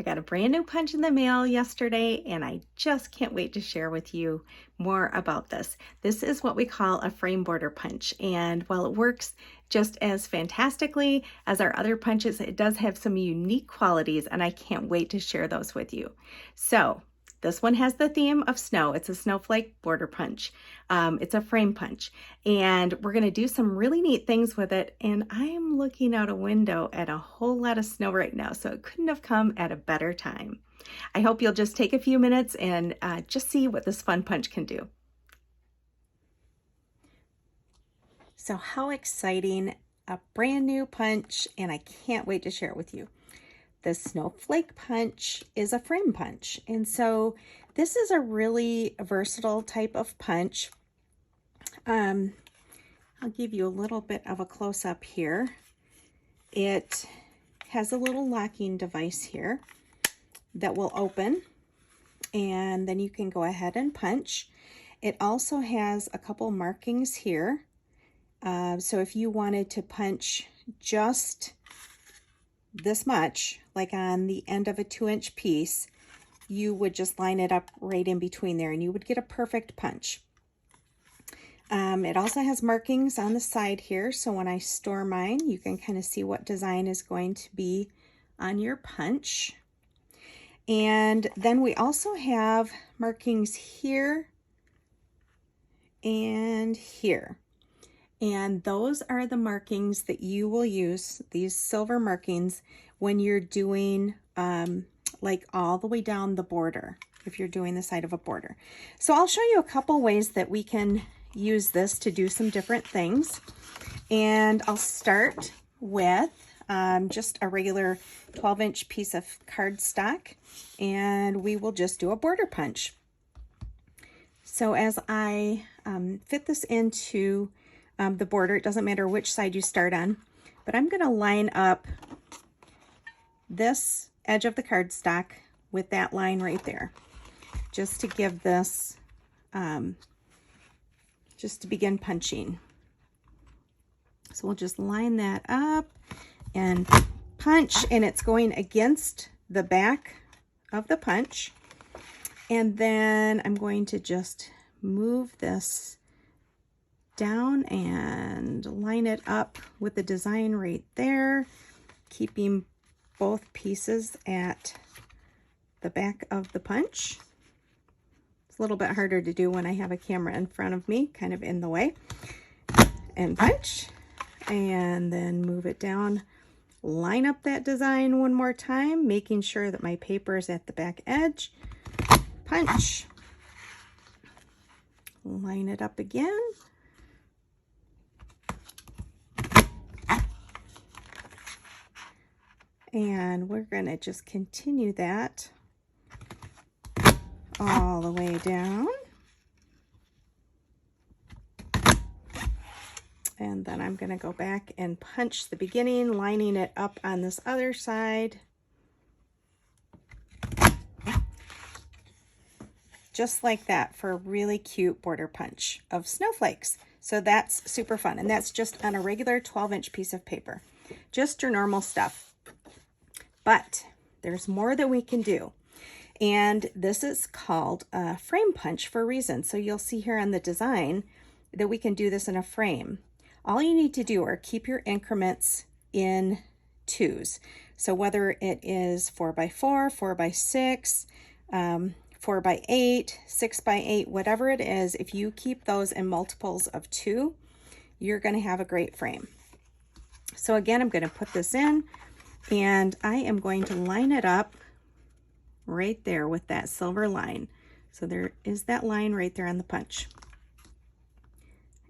I got a brand new punch in the mail yesterday, and I just can't wait to share with you more about this. This is what we call a frame border punch, and while it works just as fantastically as our other punches, it does have some unique qualities, and I can't wait to share those with you. So this one has the theme of snow. It's a snowflake border punch. It's a frame punch, and we're going to do some really neat things with it. And I am looking out a window at a whole lot of snow right now, so it couldn't have come at a better time. I hope you'll just take a few minutes and just see what this fun punch can do. So how exciting, a brand new punch, and I can't wait to share it with you. The Snowflake Punch is a frame punch, and so this is a really versatile type of punch. I'll give you a little bit of a close-up here. It has a little locking device here that will open, and then you can go ahead and punch. It also has a couple markings here, so if you wanted to punch just this much, like on the end of a 2-inch piece, you would just line it up right in between there and you would get a perfect punch. It also has markings on the side here, so when I store mine, you can kind of see what design is going to be on your punch. And then we also have markings here and here. And those are the markings that you will use, these silver markings, when you're doing like all the way down the border, if you're doing the side of a border. So I'll show you a couple ways that we can use this to do some different things. And I'll start with just a regular 12-inch piece of cardstock, and we will just do a border punch. So as I fit this into the border, it doesn't matter which side you start on, but I'm going to line up this edge of the cardstock with that line right there, just to give this, just to begin punching. So we'll just line that up and punch, and it's going against the back of the punch. And then I'm going to just move this down and line it up with the design right there, keeping both pieces at the back of the punch. It's a little bit harder to do when I have a camera in front of me, kind of in the way. And punch, and then move it down, line up that design one more time, making sure that my paper is at the back edge. Punch, line it up again. And we're going to just continue that all the way down. And then I'm going to go back and punch the beginning, lining it up on this other side. Just like that, for a really cute border punch of snowflakes. So that's super fun. And that's just on a regular 12-inch piece of paper. Just your normal stuff. But there's more that we can do. And this is called a frame punch for a reason. So you'll see here on the design that we can do this in a frame. All you need to do are keep your increments in 2s. So whether it is 4x4, 4x6, 4x8, 6x8, whatever it is, if you keep those in multiples of 2, you're going to have a great frame. So again, I'm going to put this in, and I am going to line it up right there with that silver line. So there is that line right there on the punch.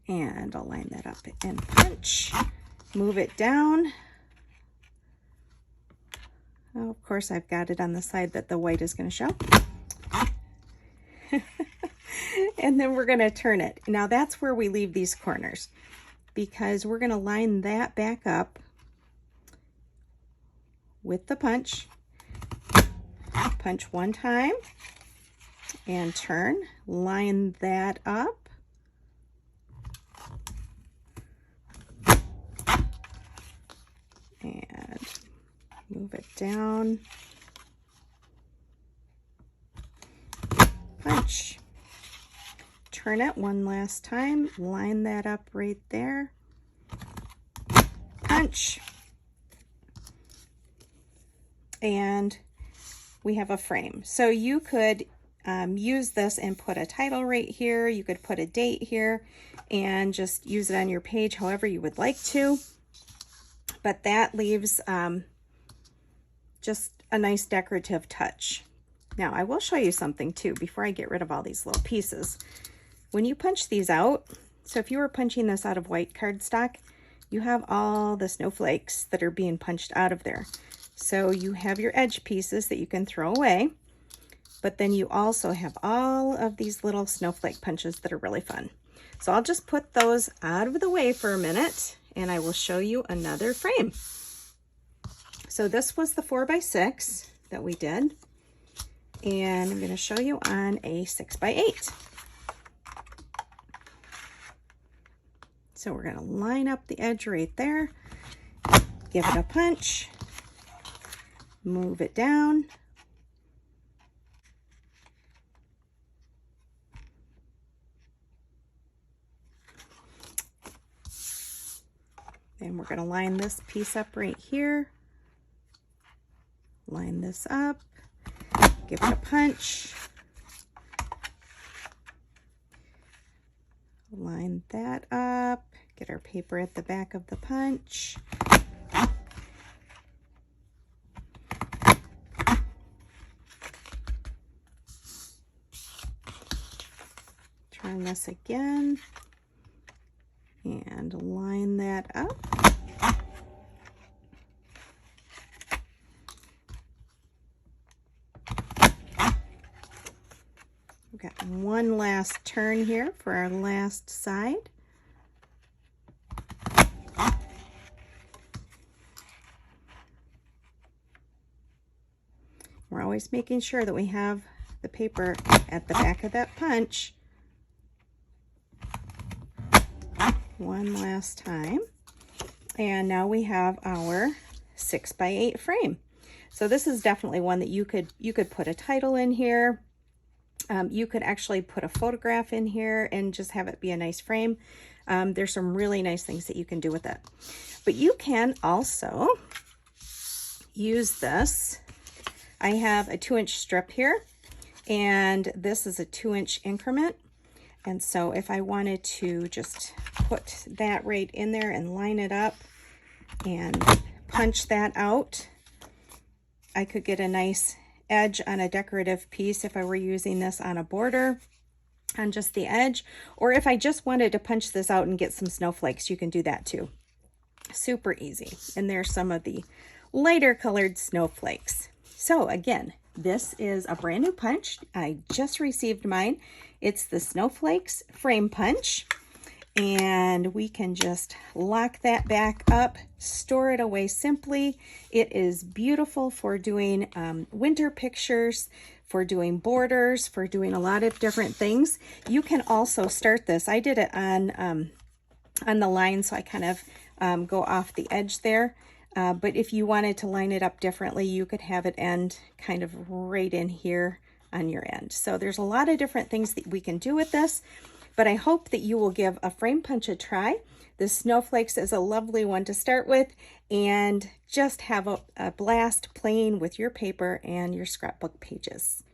And I'll line that up and punch, move it down. Oh, of course, I've got it on the side that the white is going to show. And then we're going to turn it. Now that's where we leave these corners, because we're going to line that back up with the punch. Punch one time and turn, line that up. And move it down punch. Turn it one last time, line that up right there, punch, and we have a frame. So you could use this and put a title right here. You could put a date here and just use it on your page however you would like to. But that leaves just a nice decorative touch. Now I will show you something too before I get rid of all these little pieces. When you punch these out, so if you were punching this out of white cardstock, you have all the snowflakes that are being punched out of there. So you have your edge pieces that you can throw away, but then you also have all of these little snowflake punches that are really fun. So I'll just put those out of the way for a minute and I will show you another frame. So this was the 4x6 that we did, and I'm going to show you on a 6x8. So we're going to line up the edge right there, give it a punch, move it down, and we're going to line this piece up right here, line this up, give it a punch, line that up, get our paper at the back of the punch, turn this again and line that up. We've got one last turn here for our last side. We're always making sure that we have the paper at the back of that punch. One last time. And now we have our 6x8 frame. So this is definitely one that you could put a title in here. You could actually put a photograph in here and just have it be a nice frame. There's some really nice things that you can do with it. But you can also use this. I have a 2-inch strip here, and this is a 2-inch increment. And so if I wanted to just put that right in there and line it up and punch that out, I could get a nice edge on a decorative piece if I were using this on a border on just the edge. Or if I just wanted to punch this out and get some snowflakes, you can do that too. Super easy. And there's some of the lighter colored snowflakes. So again, this is a brand new punch. I just received mine. It's the Snowflakes Frame Punch. And we can just lock that back up, store it away simply. It is beautiful for doing winter pictures, for doing borders, for doing a lot of different things. You can also start this. I did it on the line, so I kind of go off the edge there. But if you wanted to line it up differently, you could have it end kind of right in here on your end. So there's a lot of different things that we can do with this. But I hope that you will give a frame punch a try. The snowflakes is a lovely one to start with, and just have a blast playing with your paper and your scrapbook pages.